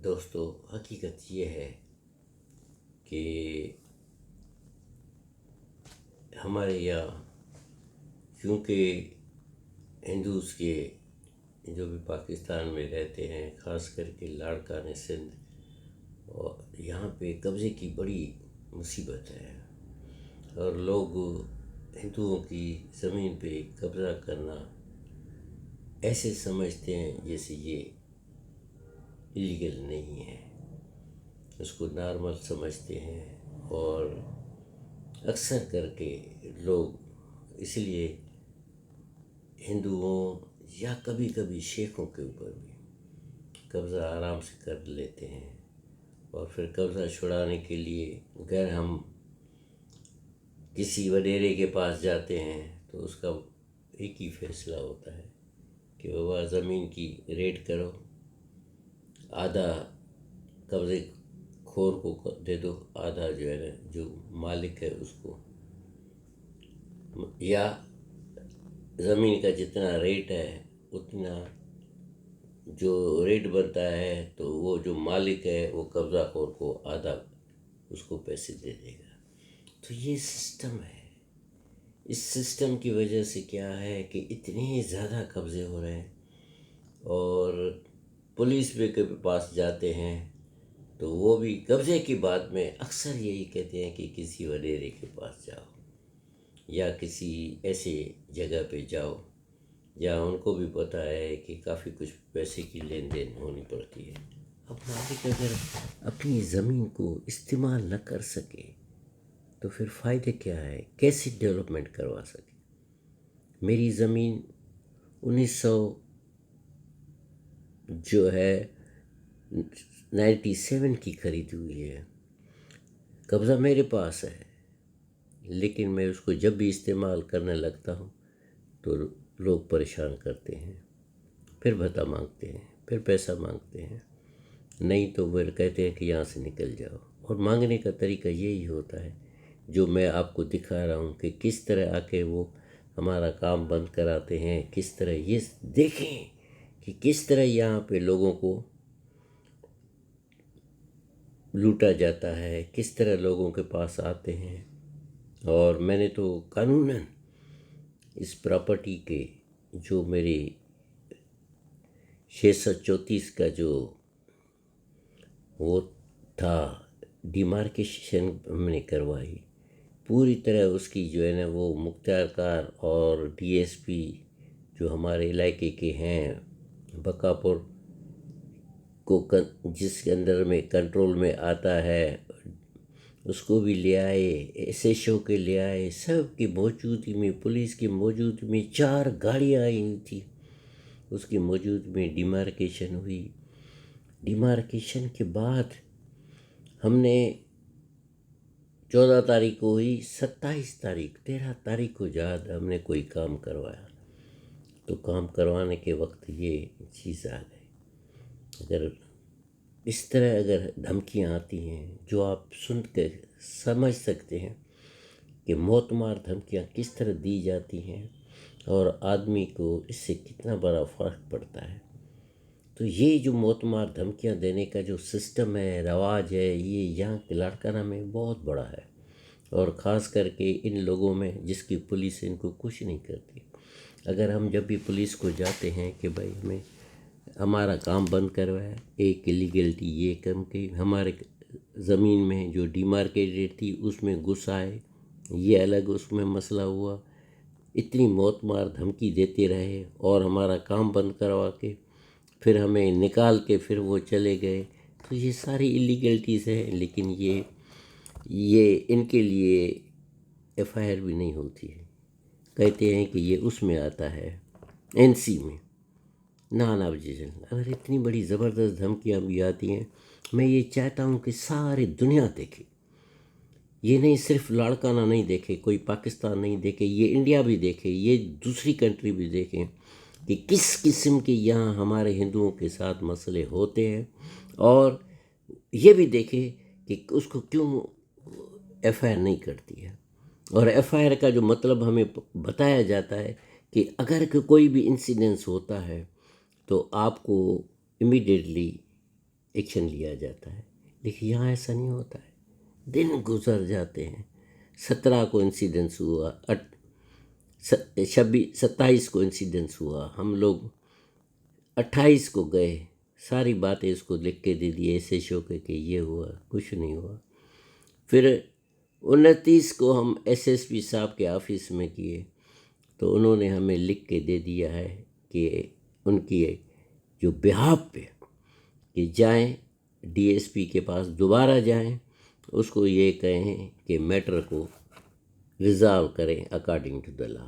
دوستو، حقیقت یہ ہے کہ ہمارے یہاں چونکہ ہندوز کے جو بھی پاکستان میں رہتے ہیں، خاص کر کے لاڑکان سندھ، اور یہاں پہ قبضے کی بڑی مصیبت ہے، اور لوگ ہندوؤں کی زمین پہ قبضہ کرنا ایسے سمجھتے ہیں جیسے یہ ایلیگل نہیں ہے، اس کو نارمل سمجھتے ہیں، اور اکثر کر کے لوگ اس لیے ہندوؤں یا کبھی کبھی شیخوں کے اوپر بھی قبضہ آرام سے کر لیتے ہیں، اور پھر قبضہ چھڑانے کے لیے اگر ہم کسی وڈیرے کے پاس جاتے ہیں تو اس کا ایک ہی فیصلہ ہوتا ہے کہ بابا زمین کی ریٹ کرو، آدھا قبضے خور کو دے دو، آدھا جو ہے نا جو مالک ہے اس کو، یا زمین کا جتنا ریٹ ہے اتنا جو ریٹ بنتا ہے تو وہ جو مالک ہے وہ قبضہ خور کو آدھا اس کو پیسے دے دے گا۔ تو یہ سسٹم ہے۔ اس سسٹم کی وجہ سے کیا ہے کہ اتنے زیادہ قبضے ہو رہے ہیں، اور پولیس کے پاس جاتے ہیں تو وہ بھی قبضے کی بات میں اکثر یہی کہتے ہیں کہ کسی وڈیرے کے پاس جاؤ یا کسی ایسے جگہ پہ جاؤ، یا ان کو بھی پتہ ہے کہ کافی کچھ پیسے کی لین دین ہونی پڑتی ہے۔ اب مالک اگر اپنی زمین کو استعمال نہ کر سکے تو پھر فائدے کیا ہے؟ کیسے ڈیولپمنٹ کروا سکے؟ میری زمین 1900 جو ہے 97 کی خریدی ہوئی ہے، قبضہ میرے پاس ہے، لیکن میں اس کو جب بھی استعمال کرنے لگتا ہوں تو لوگ پریشان کرتے ہیں، پھر بھتہ مانگتے ہیں، پھر پیسہ مانگتے ہیں، نہیں تو وہ کہتے ہیں کہ یہاں سے نکل جاؤ۔ اور مانگنے کا طریقہ یہی ہوتا ہے جو میں آپ کو دکھا رہا ہوں کہ کس طرح آ کے وہ ہمارا کام بند کراتے ہیں، کس طرح یہ دیکھیں کہ کس طرح یہاں پہ لوگوں کو لوٹا جاتا ہے، کس طرح لوگوں کے پاس آتے ہیں۔ اور میں نے تو قانوناً اس پراپرٹی کے جو میری 634 کا جو وہ تھا ڈیمارکیشن ہم نے کروائی، پوری طرح اس کی جو ہے نا وہ مختار کار اور ڈی ایس پی جو ہمارے علاقے کے ہیں بکاپور کو جس کے اندر میں کنٹرول میں آتا ہے، اس کو بھی لے آئے، ایس ایچ او کے لے آئے، سب کی موجودگی میں، پولیس کی موجودگی میں 4 گاڑیاں آئی ہوئی تھی، اس کی موجودگی میں ڈیمارکیشن ہوئی۔ ڈیمارکیشن کے بعد ہم نے 14 تاریخ کو ہوئی، 27 تاریخ 13 تاریخ کو جہاں ہم نے کوئی کام کروایا، تو کام کروانے کے وقت یہ چیز آ گئی۔ اگر اس طرح اگر دھمکیاں آتی ہیں جو آپ سن کے سمجھ سکتے ہیں کہ موت مار دھمکیاں کس طرح دی جاتی ہیں اور آدمی کو اس سے کتنا بڑا فرق پڑتا ہے، تو یہ جو موت مار دھمکیاں دینے کا جو سسٹم ہے، رواج ہے، یہ یہاں کے لاڑکانہ میں بہت بڑا ہے، اور خاص کر کے ان لوگوں میں جس کی پولیس ان کو کچھ نہیں کرتی۔ اگر ہم جب بھی پولیس کو جاتے ہیں کہ بھائی ہمیں ہمارا کام بند کروایا، ایک لیگلٹی یہ کم کہ ہمارے زمین میں جو ڈیمارکیٹڈ تھی اس میں گھس آئے، یہ الگ اس میں مسئلہ ہوا، اتنی موت مار دھمکی دیتے رہے اور ہمارا کام بند کروا کے پھر ہمیں نکال کے پھر وہ چلے گئے، تو یہ ساری ایلیگلٹیز ہیں۔ لیکن یہ ان کے لیے ایف آئی آر بھی نہیں ہوتی ہے، کہتے ہیں کہ یہ اس میں آتا ہے این سی میں، نان آبجیکشن۔ اگر اتنی بڑی زبردست دھمکیاں بھی آتی ہیں، میں یہ چاہتا ہوں کہ ساری دنیا دیکھے، یہ نہیں صرف لاڑکانہ نہیں دیکھے، کوئی پاکستان نہیں دیکھے، یہ انڈیا بھی دیکھے، یہ دوسری کنٹری بھی دیکھیں کہ کس قسم کے یہاں ہمارے ہندوؤں کے ساتھ مسئلے ہوتے ہیں، اور یہ بھی دیکھے کہ اس کو کیوں ایف آئی آر نہیں کرتی ہے۔ اور ایف آئی آر کا جو مطلب ہمیں بتایا جاتا ہے کہ اگر کوئی بھی انسیڈنس ہوتا ہے تو آپ کو امیڈیٹلی ایکشن لیا جاتا ہے، لیکن یہاں ایسا نہیں ہوتا ہے. دن گزر جاتے ہیں. 17 کو انسیڈنس ہوا، 27 کو انسیڈنس ہوا، ہم لوگ 28 کو گئے، ساری باتیں اس کو لکھ کے دے دی ایسے شو کے کہ یہ ہوا، کچھ نہیں ہوا. پھر 29 کو ہم ایس ایس پی صاحب کے آفس میں کیے تو انہوں نے ہمیں لکھ کے دے دیا ہے کہ ان کی جو بہاف پہ کہ جائیں ڈی ایس پی کے پاس دوبارہ جائیں، اس کو یہ کہیں کہ میٹر کو ریزالو کریں اکارڈنگ ٹو دا لا.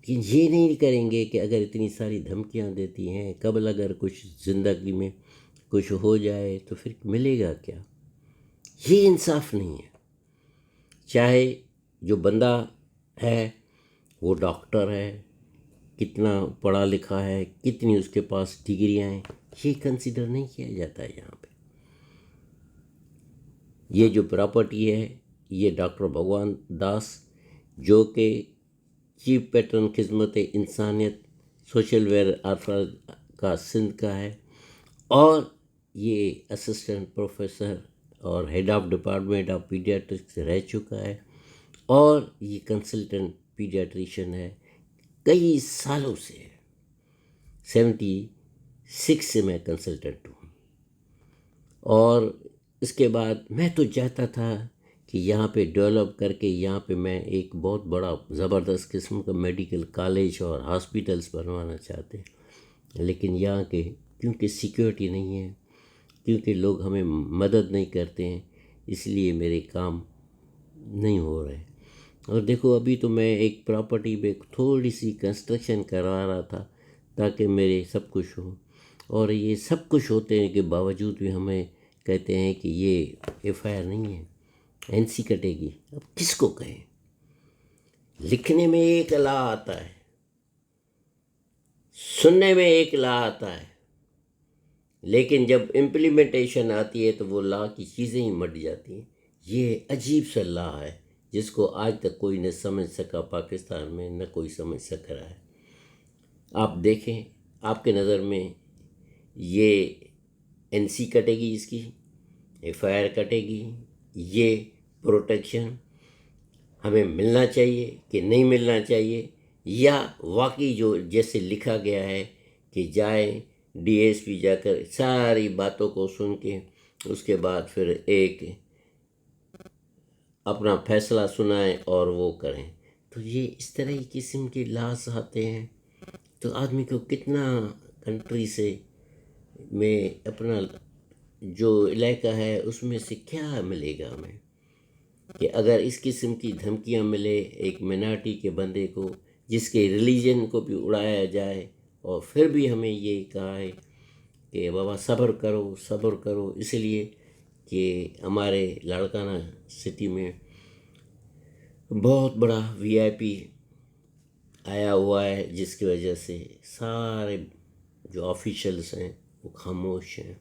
لیکن یہ نہیں کریں گے کہ اگر اتنی ساری دھمکیاں دیتی ہیں، قبل اگر کچھ زندگی میں کچھ ہو جائے تو پھر ملے گا کیا؟ یہ انصاف نہیں ہے. چاہے جو بندہ ہے وہ ڈاکٹر ہے، کتنا پڑھا لکھا ہے، کتنی اس کے پاس ڈگریاں ہیں، یہ کنسیڈر نہیں کیا جاتا ہے یہاں پہ. یہ جو پراپرٹی ہے یہ ڈاکٹر بھگوان داس جو کہ چیف پیٹرن خدمت انسانیت سوشل ویئر افراد کا سندھ کا ہے، اور یہ اسسٹنٹ پروفیسر اور head of department of paediatrics رہ چکا ہے، اور یہ کنسلٹنٹ پیڈیاٹریشین ہے کئی سالوں سے. 76 سے میں کنسلٹنٹ ہوں. اور اس کے بعد میں تو چاہتا تھا کہ یہاں پہ ڈیولپ کر کے یہاں پہ میں ایک بہت بڑا زبردست قسم کا میڈیکل کالج اور ہاسپیٹلز بنوانا چاہتے ہیں، لیکن یہاں کے کیونکہ سیکیورٹی نہیں ہے، کیونکہ لوگ ہمیں مدد نہیں کرتے ہیں، اس لیے میرے کام نہیں ہو رہے. اور دیکھو ابھی تو میں ایک پراپرٹی پہ تھوڑی سی کنسٹرکشن کروا رہا تھا تاکہ میرے سب کچھ ہو، اور یہ سب کچھ ہوتے ہیں کہ باوجود بھی ہمیں کہتے ہیں کہ یہ ایف آئی آر نہیں ہے، این سی کٹے گی. اب کس کو کہیں؟ لکھنے میں ایک لا آتا ہے، سننے میں ایک لا آتا ہے، لیکن جب امپلیمنٹیشن آتی ہے تو وہ لا کی چیزیں ہی مٹ جاتی ہیں. یہ عجیب سا لا ہے جس کو آج تک کوئی نہ سمجھ سکا پاکستان میں، نہ کوئی سمجھ سک رہا ہے. آپ دیکھیں آپ کے نظر میں یہ این سی کٹے گی، اس کی ایف آئی آر کٹے گی، یہ پروٹیکشن ہمیں ملنا چاہیے کہ نہیں ملنا چاہیے، یا واقعی جو جیسے لکھا گیا ہے کہ جائیں ڈی ایس پی جا کر ساری باتوں کو سن کے اس کے بعد پھر ایک اپنا فیصلہ سنائیں اور وہ کریں. تو یہ اس طرح کی قسم کے لاس آتے ہیں تو آدمی کو کتنا کنٹری سے میں اپنا جو علاقہ ہے اس میں سے کیا ملے گا ہمیں، کہ اگر اس قسم کی دھمکیاں ملے ایک مینارٹی کے بندے کو جس کے ریلیجن کو بھی اڑایا جائے، اور پھر بھی ہمیں یہ کہا ہے کہ بابا صبر کرو صبر کرو، اس لیے کہ ہمارے لاڑکانہ سٹی میں بہت بڑا وی آئی پی آیا ہوا ہے جس کی وجہ سے سارے جو آفیشلز ہیں وہ خاموش ہیں.